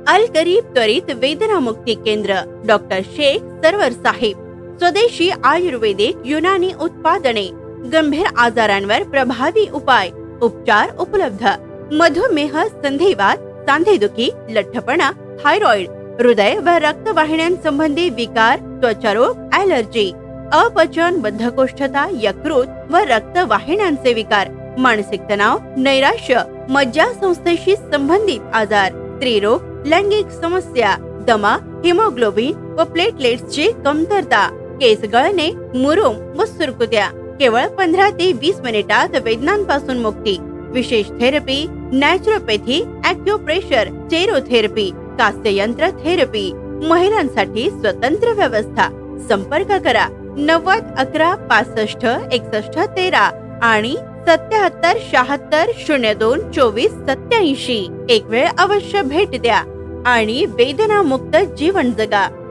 अल करीब त्वरित वेदना मुक्ती केंद्र, डॉक्टर शेख सरवर साहेब. स्वदेशी आयुर्वेदिक युनानी उत्पादने, गंभीर आजारांवर प्रभावी उपाय, उपचार उपलब्ध. मधुमेह, संधिवात, सांधेदुखी, लठ्ठपणा, थायरॉइड, हृदय व रक्तवाहिन्यांसंबंधी विकार, त्वचारोग, ॲलर्जी, अपचन, बद्धकोष्ठता, यकृत व रक्तवाहिन्यांचे विकार, मानसिक तणाव, नैराश्य, मज्जासंस्थेशी संबंधित आजार, स्त्रीरोग, लैंगिक समस्या, दमा, हिमोग्लोबिन व प्लेटलेट्सची कमतरता, केस गळणे, मुरूम व सुरकुत्या. केवळ 15 ते 20 मिनिटात वेदनांपासून मुक्ती. विशेष थेरपी, नॅचरोपॅथी, ॲक्युप्रेशर, चेरोथेरपी, कास्ययंत्र थेरपी. महिलांसाठी स्वतंत्र व्यवस्था. संपर्क करा 90 11 65 61 13 आणि 77 76 02 24 87. एक वेळ अवश्य भेट द्या आणि वेदना मुक्त जीवन जगा.